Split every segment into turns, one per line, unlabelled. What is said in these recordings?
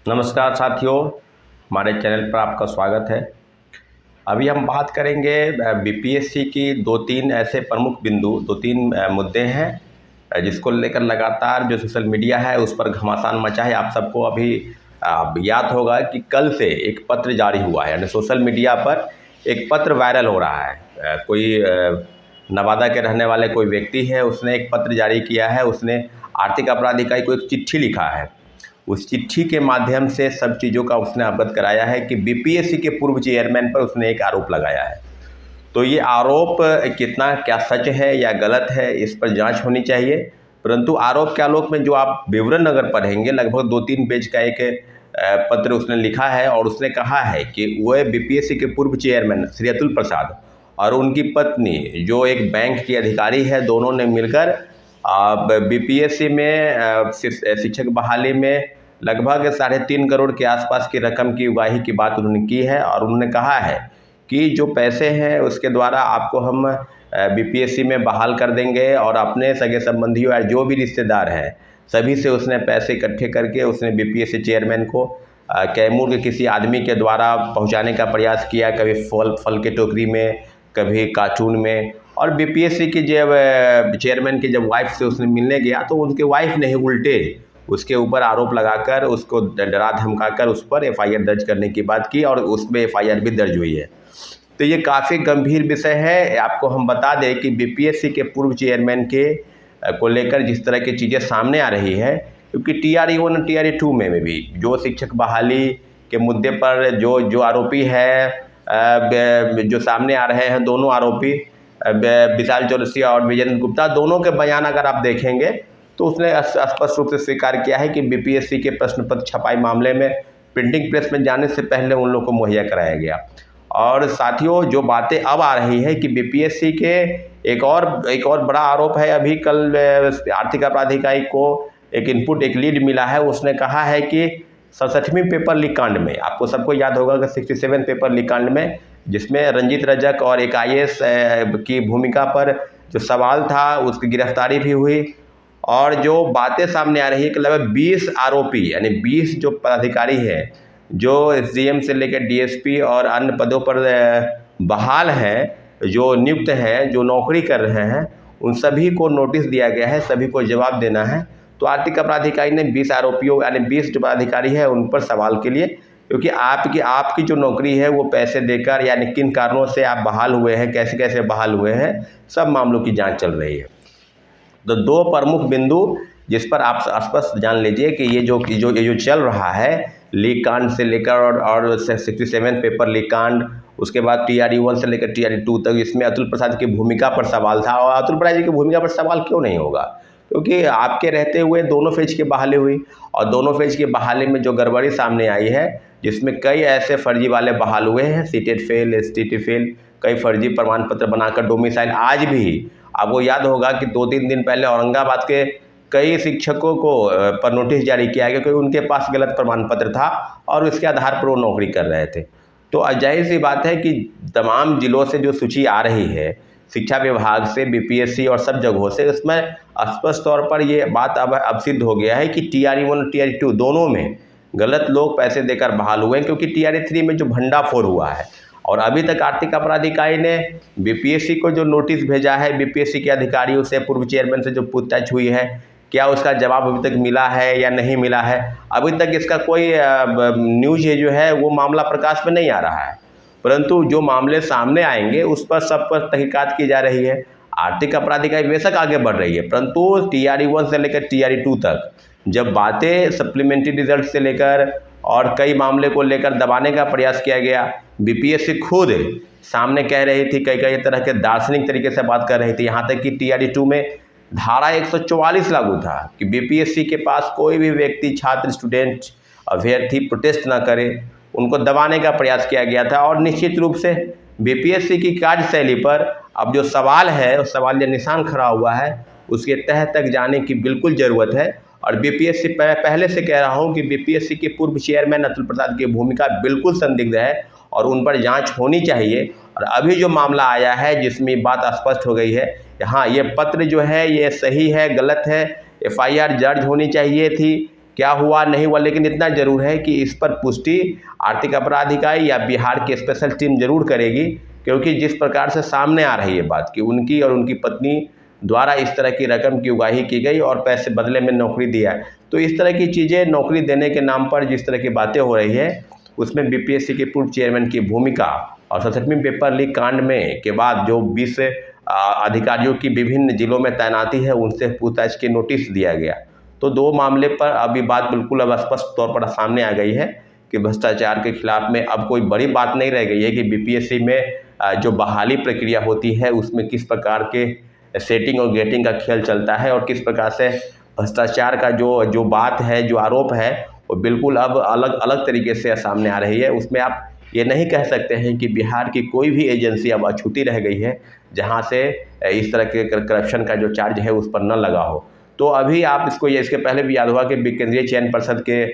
नमस्कार साथियों, हमारे चैनल पर आपका स्वागत है। अभी हम बात करेंगे बीपीएससी की दो तीन ऐसे प्रमुख बिंदु, दो तीन मुद्दे हैं जिसको लेकर लगातार जो सोशल मीडिया है उस पर घमासान मचा है। आप सबको अभी याद होगा कि कल से एक पत्र जारी हुआ है, यानी सोशल मीडिया पर एक पत्र वायरल हो रहा है। कोई नवादा के रहने वाले कोई व्यक्ति है, उसने एक पत्र जारी किया है। उसने आर्थिक अपराध इकाई को एक चिट्ठी लिखा है। उस चिट्ठी के माध्यम से सब चीज़ों का उसने अवगत कराया है कि बीपीएससी के पूर्व चेयरमैन पर उसने एक आरोप लगाया है। तो ये आरोप कितना क्या सच है या गलत है, इस पर जांच होनी चाहिए। परंतु आरोप के आलोक में जो आप विवरण अगर पढ़ेंगे, लगभग 2-3 पेज का एक पत्र उसने लिखा है और उसने कहा है कि वह बीपीएससी के पूर्व चेयरमैन श्री अतुल प्रसाद और उनकी पत्नी जो एक बैंक की अधिकारी है, दोनों ने मिलकर बीपीएससी में शिक्षक बहाली में लगभग 3.5 करोड़ के आसपास की रकम की उगाही की बात उन्होंने की है। और उन्होंने कहा है कि जो पैसे हैं उसके द्वारा आपको हम बीपीएससी में बहाल कर देंगे, और अपने सगे संबंधियों या जो भी रिश्तेदार हैं सभी से उसने पैसे इकट्ठे करके उसने बीपीएससी चेयरमैन को कैमूर के किसी आदमी के द्वारा पहुंचाने का प्रयास किया, कभी फल के टोकरी में, कभी कार्टून में। और बीपीएससी की जब चेयरमैन की जब वाइफ से उसने मिलने गया तो उनके वाइफ ने ही उल्टे उसके ऊपर आरोप लगाकर उसको डरा धमकाकर उस पर एफआईआर दर्ज करने की बात की, और उसमें एफआईआर भी दर्ज हुई है। तो ये काफ़ी गंभीर विषय है। आपको हम बता दें कि बीपीएससी के पूर्व चेयरमैन के को लेकर जिस तरह की चीज़ें सामने आ रही है, क्योंकि TRE-1 और TRE-2 में भी जो शिक्षक बहाली के मुद्दे पर जो आरोपी है जो सामने आ रहे हैं, दोनों आरोपी विशाल चौरसिया और विजेंद्र गुप्ता, दोनों के बयान अगर आप देखेंगे तो उसने स्पष्ट रूप से स्वीकार किया है कि बीपीएससी के प्रश्न पत्र छपाई मामले में प्रिंटिंग प्रेस में जाने से पहले उन लोगों को मुहैया कराया गया। और साथियों, जो बातें अब आ रही है कि बीपीएससी के एक और बड़ा आरोप है। अभी कल आर्थिक अपराध इकाई को एक लीड मिला है। उसने कहा है कि 67वीं पेपर लीक कांड में, आपको सबको याद होगा कि 67 पेपर लीक कांड में, जिसमें रंजीत रजक और एक IAS की भूमिका पर जो सवाल था, उसकी गिरफ्तारी भी हुई। और जो बातें सामने आ रही है कि लगभग 20 आरोपी, यानी 20 जो पदाधिकारी हैं जो SDM से लेकर DSP और अन्य पदों पर बहाल हैं, जो नियुक्त हैं, जो नौकरी कर रहे हैं, उन सभी को नोटिस दिया गया है, सभी को जवाब देना है। तो आर्थिक अपराध इकाई ने 20 आरोपियों यानी 20 जो पदाधिकारी है उन पर सवाल के लिए, क्योंकि आपकी जो नौकरी है वो पैसे देकर, यानी किन कारणों से आप बहाल हुए हैं, कैसे कैसे बहाल हुए हैं, सब मामलों की जाँच चल रही है। तो दो प्रमुख बिंदु जिस पर आप स्पष्ट जान लीजिए कि ये जो चल रहा है लीक कांड से लेकर और 67 पेपर लीक कांड, उसके बाद TRE-1 से लेकर TRE-2 तक, इसमें अतुल प्रसाद की भूमिका पर सवाल था। और अतुल प्रसाद जी की भूमिका पर सवाल क्यों नहीं होगा, क्योंकि आपके रहते हुए दोनों फेज की बहाली हुई, और दोनों फेज की बहाली में जो गड़बड़ी सामने आई है, जिसमें कई ऐसे फर्जी वाले बहाल हुए हैं, सीटेट फेल, STT फेल, कई फर्जी प्रमाण पत्र बनाकर डोमिसाइल। आज भी आपको याद होगा कि 2-3 दिन पहले औरंगाबाद के कई शिक्षकों को पर नोटिस जारी किया गया क्योंकि उनके पास गलत प्रमाण पत्र था और इसके आधार पर वो नौकरी कर रहे थे। तो जाहिर सी बात है कि तमाम जिलों से जो सूची आ रही है, शिक्षा विभाग से, बीपीएससी और सब जगहों से, उसमें स्पष्ट तौर पर ये बात अब सिद्ध हो गया है कि TRE-1 और TRE-2 दोनों में गलत लोग पैसे देकर बहाल हुए हैं, क्योंकि TRE-3 में जो भंडाफोड़ हुआ है। और अभी तक आर्थिक अपराध इकाई ने बीपीएससी को जो नोटिस भेजा है, बीपीएससी के अधिकारियों से, पूर्व चेयरमैन से जो पूछताछ हुई है, क्या उसका जवाब अभी तक मिला है या नहीं मिला है, अभी तक इसका कोई न्यूज़ जो है वो मामला प्रकाश में नहीं आ रहा है। परंतु जो मामले सामने आएंगे उस पर सब पर तहकीकात की जा रही है। आर्थिक अपराध इकाई बेशक आगे बढ़ रही है, परंतु TRE-1 से लेकर TRE-2 तक जब बातें सप्लीमेंट्री रिजल्ट से लेकर और कई मामले को लेकर दबाने का प्रयास किया गया, बीपीएससी खुद सामने कह रही थी, कई तरह के दार्शनिक तरीके से बात कर रही थी। यहाँ तक कि TRE-2 में धारा 144 लागू था कि बीपीएससी के पास कोई भी व्यक्ति, छात्र, स्टूडेंट, अभ्यर्थी प्रोटेस्ट ना करे, उनको दबाने का प्रयास किया गया था। और निश्चित रूप से बीपीएससी की कार्यशैली पर अब जो सवाल है, उस सवाल या निशान खड़ा हुआ है, उसके तह तक जाने की बिल्कुल ज़रूरत है। और बीपीएससी पहले से कह रहा हूं कि बीपीएससी के पूर्व चेयरमैन अतुल प्रसाद की भूमिका बिल्कुल संदिग्ध है और उन पर जांच होनी चाहिए। और अभी जो मामला आया है जिसमें बात स्पष्ट हो गई है, हाँ, ये पत्र जो है ये सही है, गलत है, एफआईआर दर्ज होनी चाहिए थी क्या हुआ नहीं हुआ, लेकिन इतना ज़रूर है कि इस पर पुष्टि आर्थिक अपराध इकाई या बिहार की स्पेशल टीम जरूर करेगी, क्योंकि जिस प्रकार से सामने आ रही है बात कि उनकी और उनकी पत्नी द्वारा इस तरह की रकम की उगाही की गई और पैसे बदले में नौकरी दिया है। तो इस तरह की चीज़ें नौकरी देने के नाम पर जिस तरह की बातें हो रही है, उसमें बीपीएससी के पूर्व चेयरमैन की भूमिका और 67वीं पेपर लीक कांड में के बाद जो 20 अधिकारियों की विभिन्न जिलों में तैनाती है, उनसे पूछताछ के नोटिस दिया गया। तो 2 मामले पर अभी बात बिल्कुल अब स्पष्ट तौर पर सामने आ गई है कि भ्रष्टाचार के खिलाफ में अब कोई बड़ी बात नहीं रह गई है कि बीपीएससी में जो बहाली प्रक्रिया होती है उसमें किस प्रकार के सेटिंग और गेटिंग का खेल चलता है और किस प्रकार से भ्रष्टाचार का जो बात है, जो आरोप है, वो बिल्कुल अब अलग अलग तरीके से सामने आ रही है। उसमें आप ये नहीं कह सकते हैं कि बिहार की कोई भी एजेंसी अब अछूती रह गई है जहां से इस तरह के करप्शन का जो चार्ज है उस पर न लगा हो। तो अभी आप इसके पहले भी याद होगा कि केंद्रीय चयन पर्षद के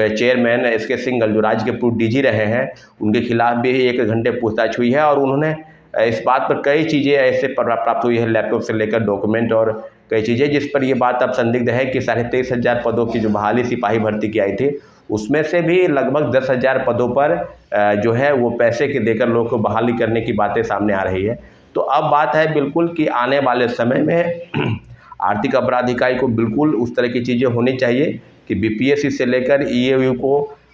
चेयरमैन एसके सिंघल जो राज्य के पूर्व डीजी रहे हैं, उनके खिलाफ भी 1 घंटे पूछताछ हुई है और उन्होंने इस बात पर कई चीज़ें ऐसे प्राप्त हुई है, लैपटॉप से लेकर डॉक्यूमेंट और कई चीज़ें, जिस पर ये बात अब संदिग्ध है कि 23,500 पदों की जो बहाली सिपाही भर्ती की आई थी, उसमें से भी लगभग 10,000 पदों पर जो है वो पैसे के देकर लोगों को बहाली करने की बातें सामने आ रही है। तो अब बात है बिल्कुल कि आने वाले समय में आर्थिक अपराध इकाई को बिल्कुल उस तरह की चीज़ें होनी चाहिए कि बीपीएससी से लेकर ईओयू को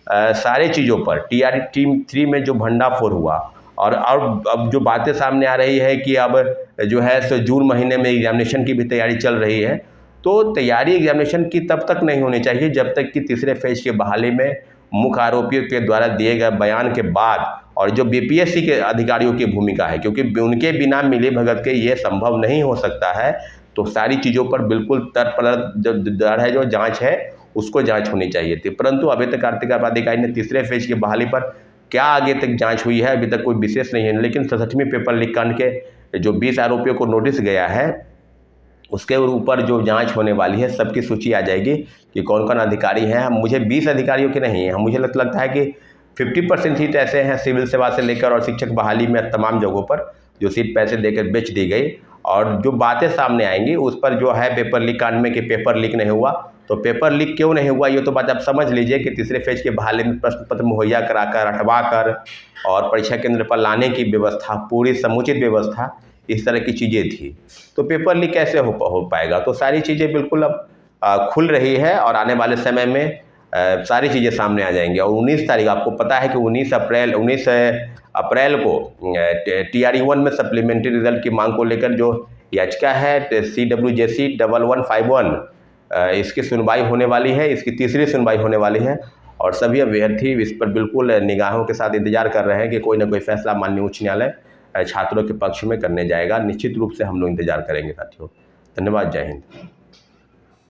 सारी चीज़ों पर टीआरई टीम 3 में जो भंडाफोड़ हुआ और अब जो बातें सामने आ रही है कि अब जो है सो जून महीने में एग्जामिनेशन की भी तैयारी चल रही है। तो तैयारी एग्जामिनेशन की तब तक नहीं होनी चाहिए जब तक कि तीसरे फेज के बहाली में मुख्य आरोपियों के द्वारा दिए गए बयान के बाद और जो बीपीएससी के अधिकारियों की भूमिका है, क्योंकि उनके बिना मिली भगत के ये संभव नहीं हो सकता है। तो सारी चीज़ों पर बिल्कुल दर है जो जांच है उसको जांच होनी चाहिए थी, परंतु अभी तक आर्थिक अपराध इकाई ने तीसरे फेज की बहाली पर क्या आगे तक जांच हुई है अभी तक कोई विशेष नहीं है। लेकिन 67वीं पेपर लीक कांड के जो 20 आरोपियों को नोटिस गया है उसके ऊपर जो जांच होने वाली है, सबकी सूची आ जाएगी कि कौन कौन अधिकारी हैं। मुझे 20 अधिकारियों के नहीं है, मुझे लगता है कि 50% सीट ऐसे हैं सिविल सेवा से लेकर और शिक्षक बहाली में तमाम जगहों पर जो सीट पैसे देकर बेच दी गई। और जो बातें सामने आएंगी उस पर जो है पेपर लीक कांड में कि पेपर लीक नहीं हुआ, तो पेपर लीक क्यों नहीं हुआ ये तो बात आप समझ लीजिए कि तीसरे फेज के बहाली में प्रश्न पत्र मुहैया कराकर हटवा कर और परीक्षा केंद्र पर लाने की व्यवस्था, पूरी समुचित व्यवस्था, इस तरह की चीज़ें थी। तो पेपर लीक कैसे हो पाएगा। तो सारी चीज़ें बिल्कुल अब खुल रही है और आने वाले समय में सारी चीज़ें सामने आ जाएंगी। और 19 तारीख आपको पता है कि 19 अप्रैल को TRE 1 में सप्लीमेंट्री रिजल्ट की मांग को लेकर जो याचिका है CWJC 1151 इसकी सुनवाई होने वाली है, इसकी तीसरी सुनवाई होने वाली है और सभी अभ्यर्थी इस पर बिल्कुल निगाहों के साथ इंतजार कर रहे हैं कि कोई ना कोई फैसला माननीय उच्च न्यायालय छात्रों के पक्ष में करने जाएगा। निश्चित रूप से हम लोग इंतजार करेंगे साथियों। धन्यवाद। जय हिंद।